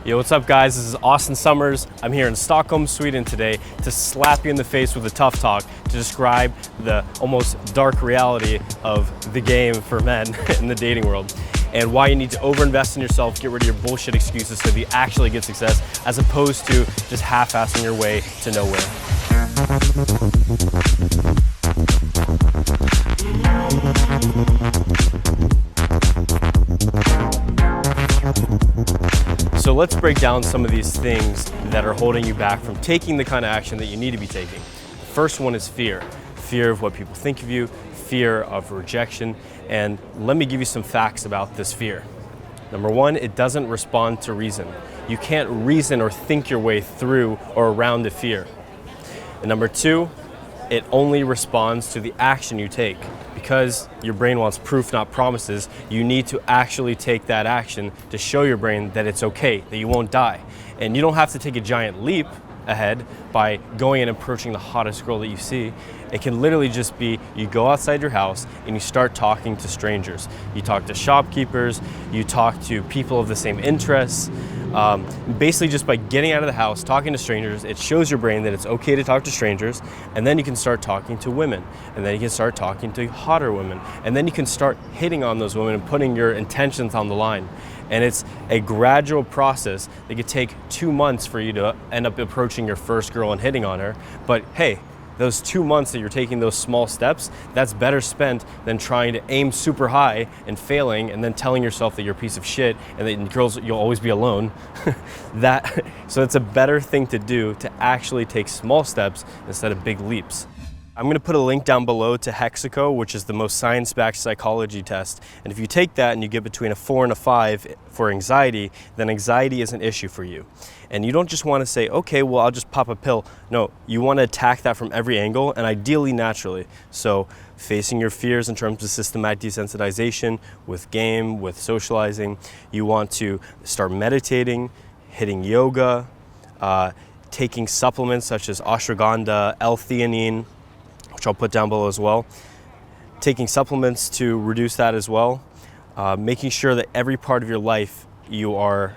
Yo, what's up guys? This is Austen Summers. I'm here in Stockholm, Sweden today to slap you in the face with a tough talk to describe the almost dark reality of the game for men in the dating world and why you need to overinvest in yourself, get rid of your bullshit excuses so that you actually get success as opposed to just half-assing your way to nowhere. So let's break down some of these things that are holding you back from taking the kind of action that you need to be taking. The first one is fear. Fear of what people think of you, fear of rejection, and let me give you some facts about this fear. Number one, it doesn't respond to reason. You can't reason or think your way through or around the fear. And number two, it only responds to the action you take. Because your brain wants proof, not promises, you need to actually take that action to show your brain that it's okay, that you won't die. And you don't have to take a giant leap ahead by going and approaching the hottest girl that you see. It can literally just be you go outside your house and you start talking to strangers. You talk to shopkeepers, you talk to people of the same interests. Basically just by getting out of the house, talking to strangers, it shows your brain that it's okay to talk to strangers, and then you can start talking to women, and then you can start talking to hotter women, and then you can start hitting on those women and putting your intentions on the line. And it's a gradual process that could take 2 months for you to end up approaching your first girl and hitting on her. But hey, those 2 months that you're taking those small steps, that's better spent than trying to aim super high and failing and then telling yourself that you're a piece of shit and that girls, you'll always be alone. So it's a better thing to do to actually take small steps instead of big leaps. I'm going to put a link down below to Hexaco, which is the most science-backed psychology test. And if you take that and you get between a 4 and a 5 for anxiety, then anxiety is an issue for you. And you don't just want to say, okay, well, I'll just pop a pill. No, you want to attack that from every angle and ideally naturally. So facing your fears in terms of systematic desensitization, with game, with socializing. You want to start meditating, hitting yoga, taking supplements such as ashwagandha, L-theanine, which I'll put down below as well. Taking supplements to reduce that as well. Making sure that every part of your life you are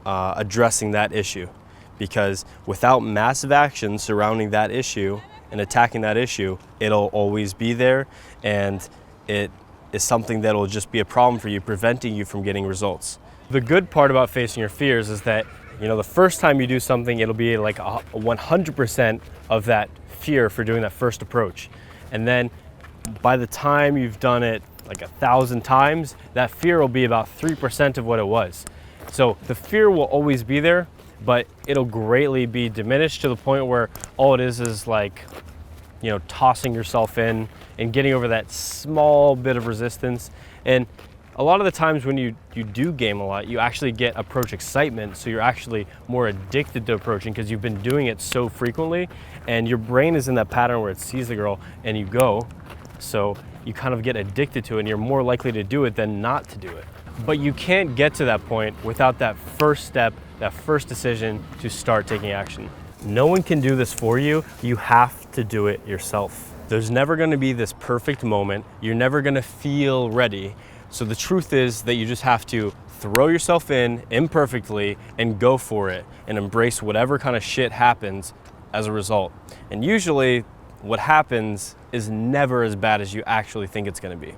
addressing that issue. Because without massive action surrounding that issue and attacking that issue, it'll always be there, and it is something that will just be a problem for you, preventing you from getting results. The good part about facing your fears is that, you know, the first time you do something, it'll be like 100% of that fear for doing that first approach. And then by the time you've done it like 1,000 times, that fear will be about 3% of what it was. So the fear will always be there, but it'll greatly be diminished to the point where all it is like, you know, tossing yourself in and getting over that small bit of resistance. And a lot of the times when you do game a lot, you actually get approach excitement, so you're actually more addicted to approaching because you've been doing it so frequently, and your brain is in that pattern where it sees the girl and you go, so you kind of get addicted to it and you're more likely to do it than not to do it. But you can't get to that point without that first step, that first decision to start taking action. No one can do this for you. You have to do it yourself. There's never going to be this perfect moment. You're never going to feel ready. So the truth is that you just have to throw yourself in imperfectly and go for it and embrace whatever kind of shit happens as a result. And usually what happens is never as bad as you actually think it's going to be.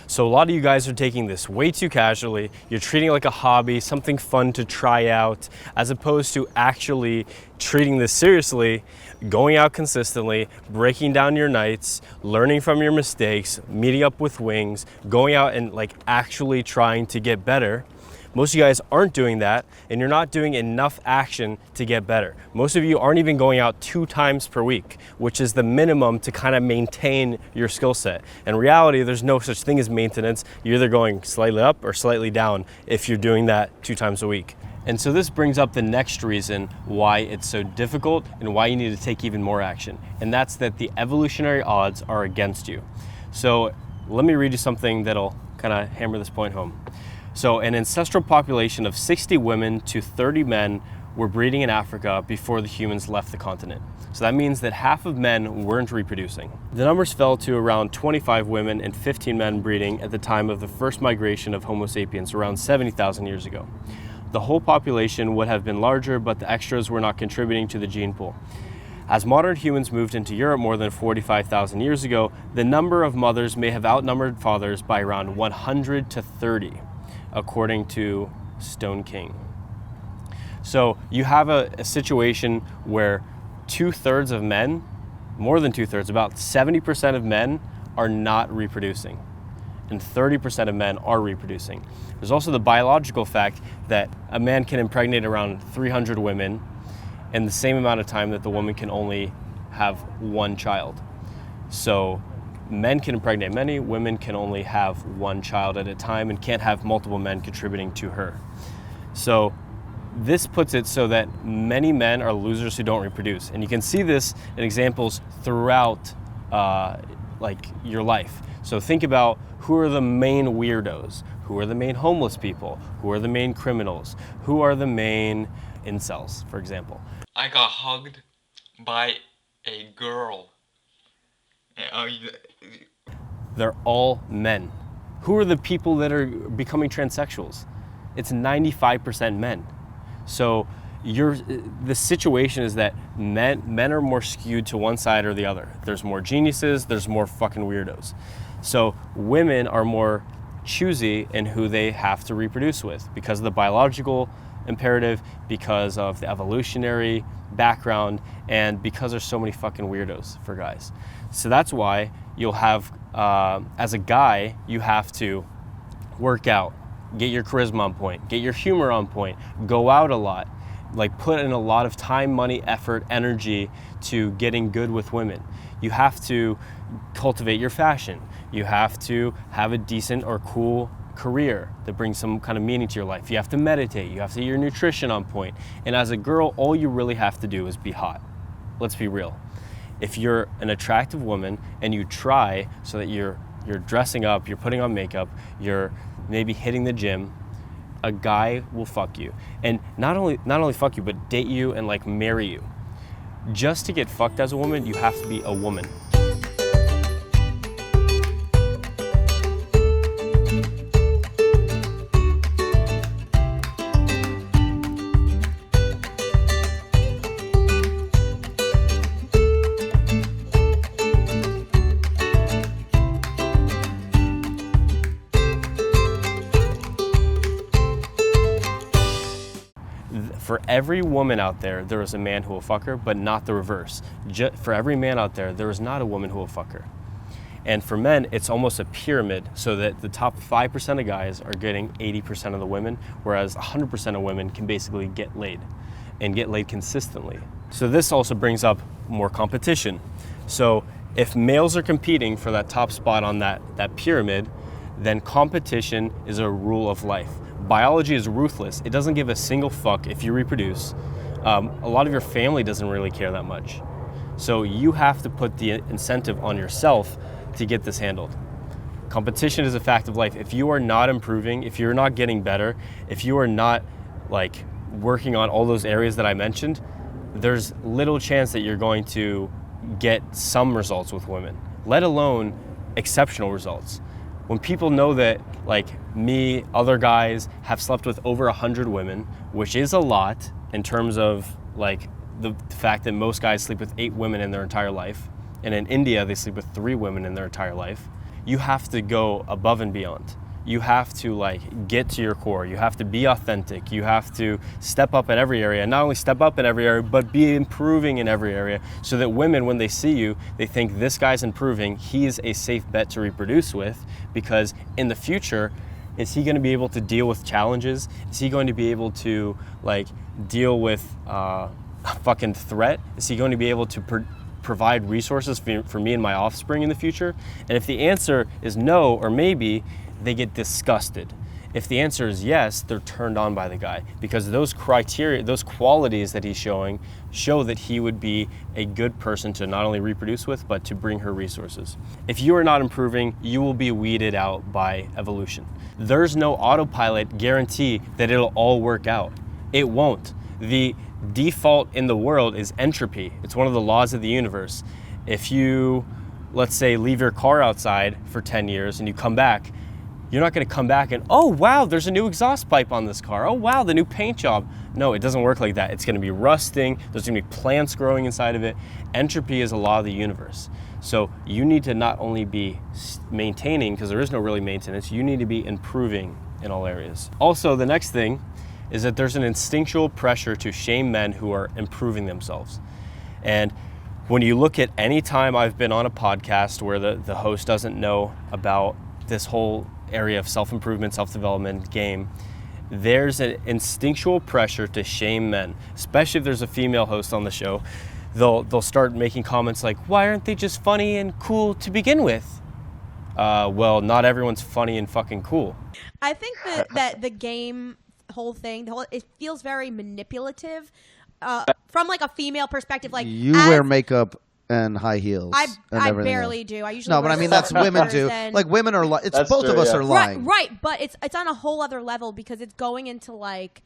So a lot of you guys are taking this way too casually. You're treating it like a hobby, something fun to try out, as opposed to actually treating this seriously, going out consistently, breaking down your nights, learning from your mistakes, meeting up with wings, going out and like actually trying to get better. Most of you guys aren't doing that, and you're not doing enough action to get better. Most of you aren't even going out 2 times per week, which is the minimum to kind of maintain your skill set. In reality, there's no such thing as maintenance. You're either going slightly up or slightly down if you're doing that 2 times a week. And so this brings up the next reason why it's so difficult and why you need to take even more action. And that's that the evolutionary odds are against you. So let me read you something that'll kind of hammer this point home. So an ancestral population of 60 women to 30 men were breeding in Africa before the humans left the continent. So that means that half of men weren't reproducing. The numbers fell to around 25 women and 15 men breeding at the time of the first migration of Homo sapiens around 70,000 years ago. the whole population would have been larger, but the extras were not contributing to the gene pool. As modern humans moved into Europe more than 45,000 years ago, the number of mothers may have outnumbered fathers by around 100 to 30, according to Stone King. So you have a situation where 2/3 of men, more than 2/3, about 70% of men are not reproducing, and 30% of men are reproducing. There's also the biological fact that a man can impregnate around 300 women in the same amount of time that the woman can only have one child. So men can impregnate many, women can only have one child at a time and can't have multiple men contributing to her. So this puts it so that many men are losers who don't reproduce. And you can see this in examples throughout like your life. So think about, who are the main weirdos? Who are the main homeless people? Who are the main criminals? Who are the main incels, for example? I got hugged by a girl. They're all men. Who are the people that are becoming transsexuals? It's 95% men. So the situation is that men are more skewed to one side or the other. There's more geniuses, there's more fucking weirdos. So women are more choosy in who they have to reproduce with because of the biological imperative, because of the evolutionary background, and because there's so many fucking weirdos for guys. So that's why you'll have, as a guy, you have to work out, get your charisma on point, get your humor on point, go out a lot, like put in a lot of time, money, effort, energy to getting good with women. You have to cultivate your fashion. You have to have a decent or cool career that brings some kind of meaning to your life. You have to meditate. You have to get your nutrition on point. And as a girl, all you really have to do is be hot. Let's be real. If you're an attractive woman and you try so that you're dressing up, you're putting on makeup, you're maybe hitting the gym, a guy will fuck you. And not only fuck you, but date you and like marry you. Just to get fucked as a woman, you have to be a woman. For every woman out there, there is a man who will fuck her, but not the reverse. For every man out there, there is not a woman who will fuck her. And for men, it's almost a pyramid, so that the top 5% of guys are getting 80% of the women, whereas 100% of women can basically get laid, and get laid consistently. So this also brings up more competition. So if males are competing for that top spot on that pyramid, then competition is a rule of life. Biology is ruthless. It doesn't give a single fuck if you reproduce. A lot of your family doesn't really care that much. So you have to put the incentive on yourself to get this handled. Competition is a fact of life. If you are not improving, if you're not getting better, if you are not like working on all those areas that I mentioned, there's little chance that you're going to get some results with women, let alone exceptional results. When people know that, like me, other guys have slept with over 100 women, which is a lot in terms of like the fact that most guys sleep with 8 women in their entire life, and in India they sleep with 3 women in their entire life, you have to go above and beyond. You have to like get to your core. You have to be authentic. You have to step up in every area. Not only step up in every area, but be improving in every area, so that women, when they see you, they think this guy's improving. He's a safe bet to reproduce with, because in the future, is he going to be able to deal with challenges? Is he going to be able to like deal with a fucking threat? Is he going to be able to provide resources for me and my offspring in the future? And if the answer is no or maybe, they get disgusted. If the answer is yes, they're turned on by the guy, because those criteria, those qualities that he's showing, show that he would be a good person to not only reproduce with, but to bring her resources. If you are not improving, you will be weeded out by evolution. There's no autopilot guarantee that it'll all work out. It won't. The default in the world is entropy. It's one of the laws of the universe. If you, let's say, leave your car outside for 10 years and you come back, You're not going to come back and, oh, wow, there's a new exhaust pipe on this car. Oh, wow, the new paint job. No, it doesn't work like that. It's going to be rusting. There's going to be plants growing inside of it. Entropy is a law of the universe. So you need to not only be maintaining, because there is no really maintenance, you need to be improving in all areas. Also, the next thing is that there's an instinctual pressure to shame men who are improving themselves. And when you look at any time I've been on a podcast where the host doesn't know about this whole area of self-improvement, self-development game, there's an instinctual pressure to shame men, especially if there's a female host on the show. They'll start making comments like, why aren't they just funny and cool to begin with? Well, not everyone's funny and fucking cool. I think that the game whole thing, it feels very manipulative from like a female perspective. Like you wear makeup and high heels. I barely do. I usually but I mean that's women do. Like women are it's both true, of us are lying. Right, but it's on a whole other level because it's going into like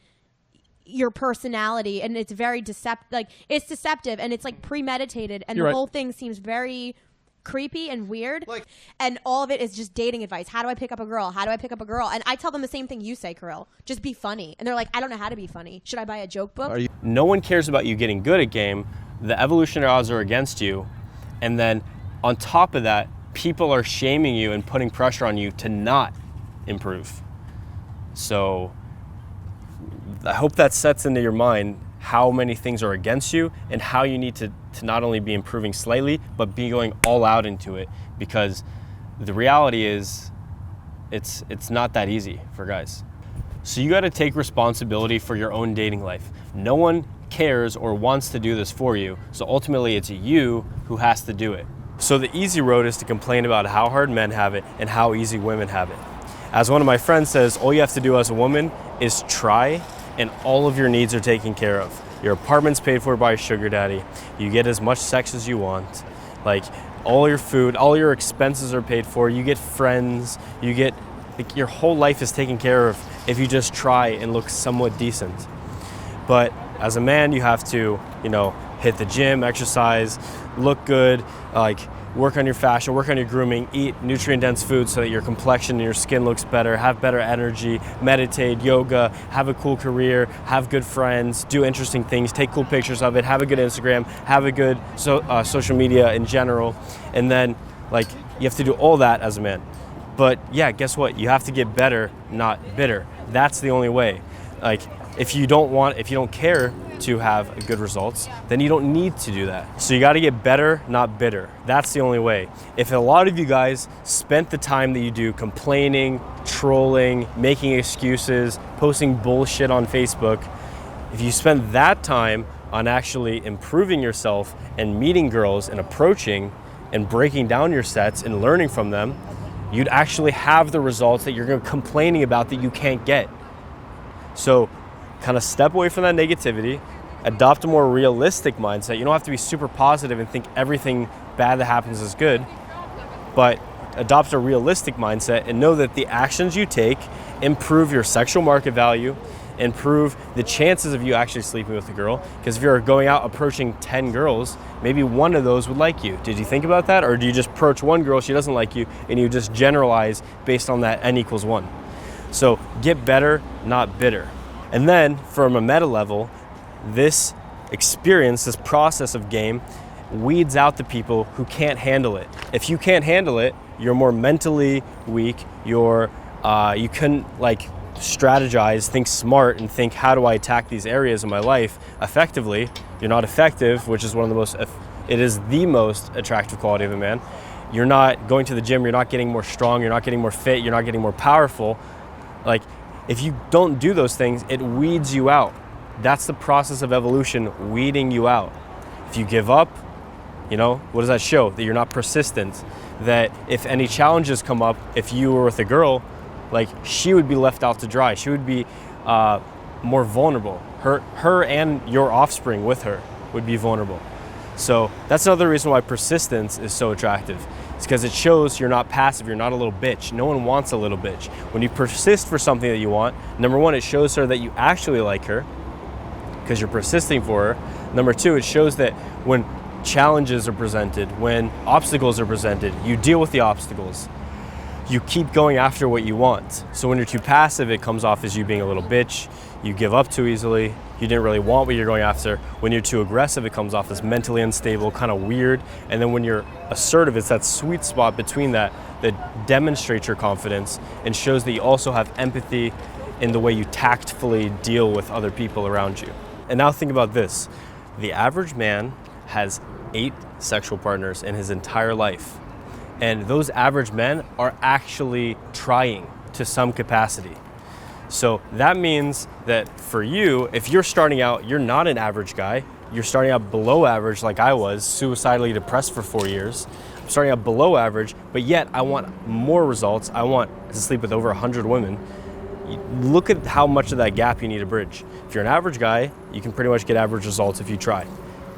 your personality and it's very deceptive. It's deceptive and it's like premeditated and the whole thing seems very creepy and weird. And all of it is just dating advice. How do I pick up a girl? How do I pick up a girl? And I tell them the same thing you say, Kirill. Just be funny. And they're like, I don't know how to be funny. Should I buy a joke book? No one cares about you getting good at game. The evolutionary odds are against you. And then on top of that, people are shaming you and putting pressure on you to not improve. So I hope that sets into your mind how many things are against you and how you need to not only be improving slightly, but be going all out into it, because the reality is it's not that easy for guys. So you got to take responsibility for your own dating life. No one cares or wants to do this for you, so ultimately it's you who has to do it. So the easy road is to complain about how hard men have it and how easy women have it. As one of my friends says, all you have to do as a woman is try, and all of your needs are taken care of. Your apartment's paid for by a sugar daddy. You get as much sex as you want. Like all your food, all your expenses are paid for. You get friends. You get your whole life is taken care of if you just try and look somewhat decent. But as a man, you have to, hit the gym, exercise, look good, work on your fashion, work on your grooming, eat nutrient-dense food so that your complexion and your skin looks better, have better energy, meditate, yoga, have a cool career, have good friends, do interesting things, take cool pictures of it, have a good Instagram, have a good social media in general. And then, you have to do all that as a man. But yeah, guess what? You have to get better, not bitter. That's the only way. If you don't care to have good results, then you don't need to do that. So you got to get better, not bitter. That's the only way. If a lot of you guys spent the time that you do complaining, trolling, making excuses, posting bullshit on Facebook, if you spend that time on actually improving yourself and meeting girls and approaching and breaking down your sets and learning from them, you'd actually have the results that you're complaining about that you can't get. So kind of step away from that negativity, adopt a more realistic mindset. You don't have to be super positive and think everything bad that happens is good, but adopt a realistic mindset and know that the actions you take improve your sexual market value, improve the chances of you actually sleeping with a girl. Because if you're going out approaching 10 girls, maybe one of those would like you. Did you think about that? Or do you just approach one girl, she doesn't like you, and you just generalize based on that n=1? So get better, not bitter. And then from a meta level, this experience, this process of game, weeds out the people who can't handle it. If you can't handle it, you're more mentally weak, you couldn't strategize, think smart, and think, how do I attack these areas in my life effectively? You're not effective, which is it is the most attractive quality of a man. You're not going to the gym, you're not getting more strong, you're not getting more fit, you're not getting more powerful. If you don't do those things, it weeds you out. That's the process of evolution, weeding you out. If you give up, what does that show? That you're not persistent. That if any challenges come up, if you were with a girl, she would be left out to dry. She would be more vulnerable. Her and your offspring with her would be vulnerable. So that's another reason why persistence is so attractive. It's because it shows you're not passive, you're not a little bitch. No one wants a little bitch. When you persist for something that you want, number one, it shows her that you actually like her because you're persisting for her. Number two, it shows that when challenges are presented, when obstacles are presented, you deal with the obstacles. you keep going after what you want. So when you're too passive, it comes off as you being a little bitch, you give up too easily, you didn't really want what you're going after. When you're too aggressive, it comes off as mentally unstable, kind of weird. And then when you're assertive, it's that sweet spot between that demonstrates your confidence and shows that you also have empathy in the way you tactfully deal with other people around you. And now think about this. The average man has 8 sexual partners in his entire life. And those average men are actually trying to some capacity. So that means that for you, if you're starting out, you're not an average guy. You're starting out below average like I was, suicidally depressed for 4 years. I'm starting out below average, but yet I want more results. I want to sleep with over 100 women. Look at how much of that gap you need to bridge. If you're an average guy, you can pretty much get average results if you try.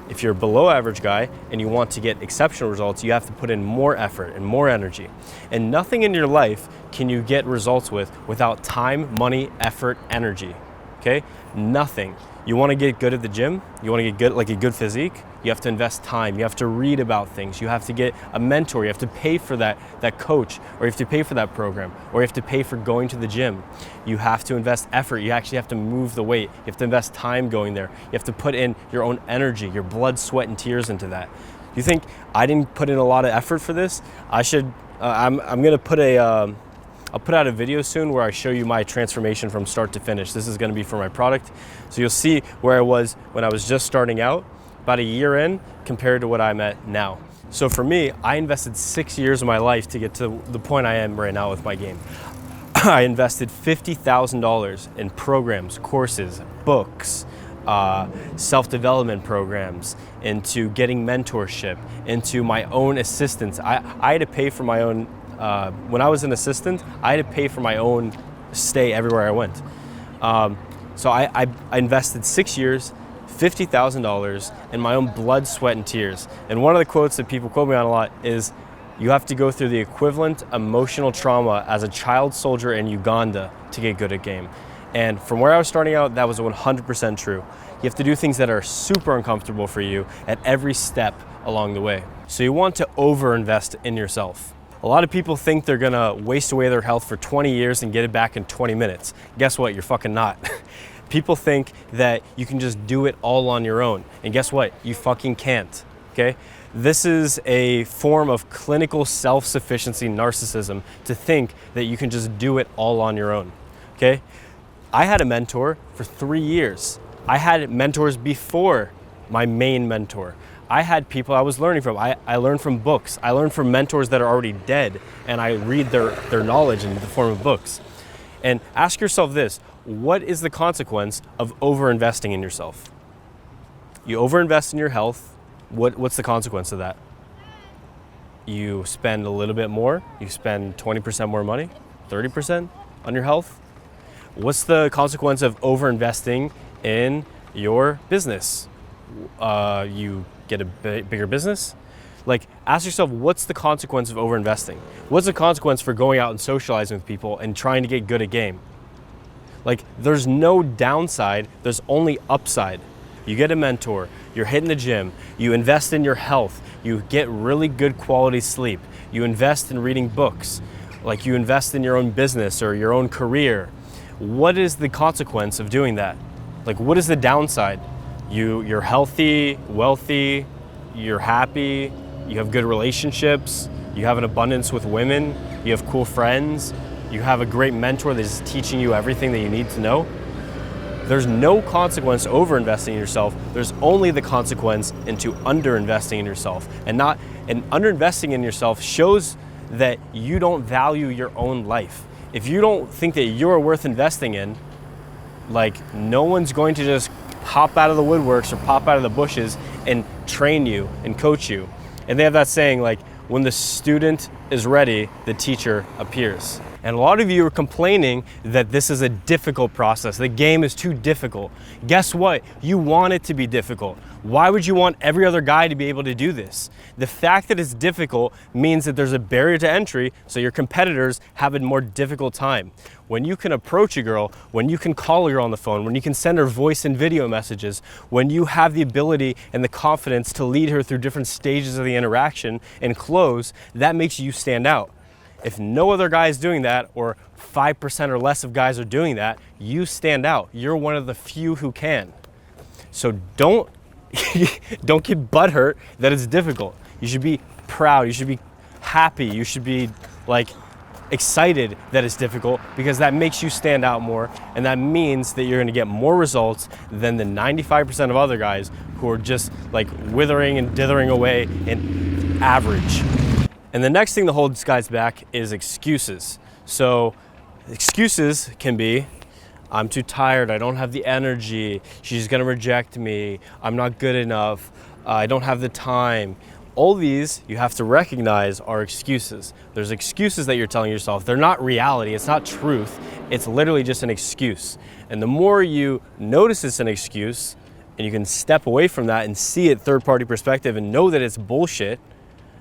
If you're a below average guy and you want to get exceptional results, you have to put in more effort and more energy. And nothing in your life can you get results with without time, money, effort, energy, okay? Nothing. You want to get good at the gym, you want to get good, like a good physique, you have to invest time, you have to read about things, you have to get a mentor, you have to pay for that coach, or you have to pay for that program, or you have to pay for going to the gym. You have to invest effort, you actually have to move the weight, you have to invest time going there, you have to put in your own energy, your blood, sweat, and tears into that. You think I didn't put in a lot of effort for this? I should, I'm gonna put I'll put out a video soon where I show you my transformation from start to finish. This is gonna be for my product. So you'll see where I was when I was just starting out, about a year in, compared to what I'm at now. So for me, I invested 6 years of my life to get to the point I am right now with my game. I invested $50,000 in programs, courses, books, self-development programs, into getting mentorship, into my own assistance. I had to pay for my own, when I was an assistant, I had to pay for my own stay everywhere I went. So I invested 6 years, $50,000 in my own blood, sweat, and tears. And one of the quotes that people quote me on a lot is, you have to go through the equivalent emotional trauma as a child soldier in Uganda to get good at game. And from where I was starting out, that was 100% true. You have to do things that are super uncomfortable for you at every step along the way. So you want to over-invest in yourself. A lot of people think they're gonna waste away their health for 20 years and get it back in 20 minutes. Guess what? You're fucking not. People think that you can just do it all on your own. And guess what? You fucking can't, okay? This is a form of clinical self-sufficiency narcissism to think that you can just do it all on your own, okay? I had a mentor for 3 years. I had mentors before my main mentor. I had people I was learning from. I learned from books. I learned from mentors that are already dead, and I read their knowledge in the form of books. And ask yourself this, what is the consequence of over-investing in yourself? You over-invest in your health, what's the consequence of that? You spend a little bit more, you spend 20% more money, 30% on your health. What's the consequence of over-investing in your business? You get a bigger business? Like, ask yourself, what's the consequence of over-investing? What's the consequence for going out and socializing with people and trying to get good at game? Like, there's no downside, there's only upside. You get a mentor, you're hitting the gym, you invest in your health, you get really good quality sleep, you invest in reading books, like you invest in your own business or your own career. What is the consequence of doing that? Like, what is the downside? You're healthy, wealthy, you're happy, you have good relationships, you have an abundance with women, you have cool friends, you have a great mentor that is teaching you everything that you need to know. There's no consequence to over-investing in yourself. There's only the consequence into under-investing in yourself. And under-investing in yourself shows that you don't value your own life. If you don't think that you're worth investing in, like, no one's going to just pop out of the woodworks or pop out of the bushes and train you and coach you. And they have that saying, like, when the student is ready, the teacher appears. And a lot of you are complaining that this is a difficult process. The game is too difficult. Guess what? You want it to be difficult. Why would you want every other guy to be able to do this? The fact that it's difficult means that there's a barrier to entry, so your competitors have a more difficult time. When you can approach a girl, when you can call a girl on the phone, when you can send her voice and video messages, when you have the ability and the confidence to lead her through different stages of the interaction and close, that makes you stand out. If no other guy is doing that, or 5% or less of guys are doing that, you stand out. You're one of the few who can. So don't get butthurt that it's difficult. You should be proud. You should be happy. You should be like excited that it's difficult, because that makes you stand out more, and that means that you're going to get more results than the 95% of other guys who are just like withering and dithering away in average. And the next thing that holds guys back is excuses. So excuses can be, I'm too tired, I don't have the energy, she's gonna reject me, I'm not good enough, I don't have the time. All these you have to recognize are excuses. There's excuses that you're telling yourself. They're not reality, it's not truth, it's literally just an excuse. And the more you notice it's an excuse, and you can step away from that and see it third-party perspective and know that it's bullshit,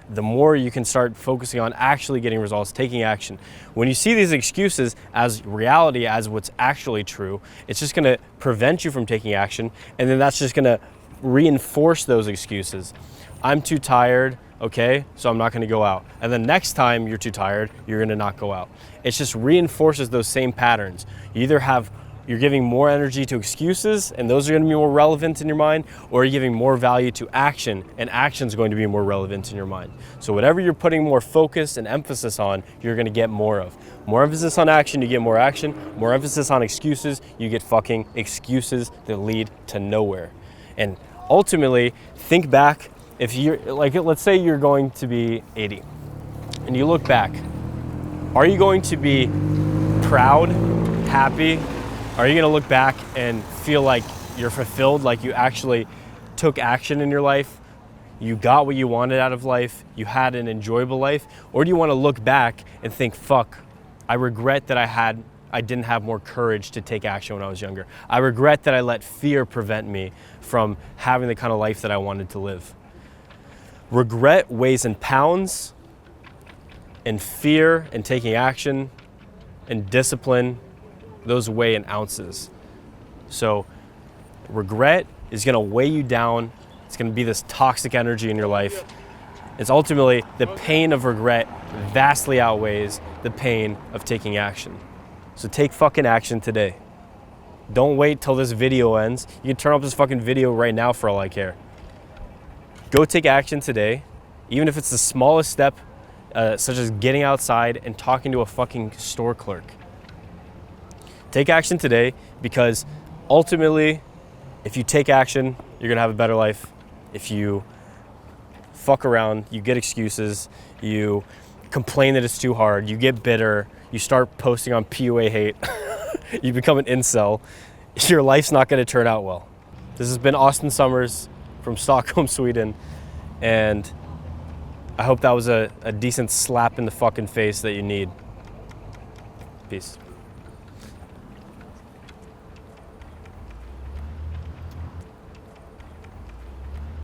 the more you can start focusing on actually getting results, taking action. When you see these excuses as reality, as what's actually true, it's just gonna prevent you from taking action, and then that's just gonna reinforce those excuses. I'm too tired, okay, so I'm not gonna go out. And then next time you're too tired, you're gonna not go out. It just reinforces those same patterns. You're giving more energy to excuses, and those are gonna be more relevant in your mind, or you're giving more value to action, and action's going to be more relevant in your mind. So whatever you're putting more focus and emphasis on, you're gonna get more of. More emphasis on action, you get more action. More emphasis on excuses, you get fucking excuses that lead to nowhere. And ultimately, think back. If you're, like, let's say you're going to be 80, and you look back, are you going to be proud, happy? Are you gonna look back and feel like you're fulfilled, like you actually took action in your life, you got what you wanted out of life, you had an enjoyable life? Or do you wanna look back and think, fuck, I regret that I didn't have more courage to take action when I was younger. I regret that I let fear prevent me from having the kind of life that I wanted to live. Regret weighs in pounds, and fear and taking action and discipline, those weigh in ounces. So regret is gonna weigh you down. It's gonna be this toxic energy in your life. It's ultimately the pain of regret vastly outweighs the pain of taking action. So take fucking action today. Don't wait till this video ends. You can turn off this fucking video right now for all I care. Go take action today, even if it's the smallest step, such as getting outside and talking to a fucking store clerk. Take action today, because ultimately, if you take action, you're gonna have a better life. If you fuck around, you get excuses, you complain that it's too hard, you get bitter, you start posting on PUA hate, you become an incel, your life's not gonna turn out well. This has been Austen Summers from Stockholm, Sweden, and I hope that was a decent slap in the fucking face that you need. Peace.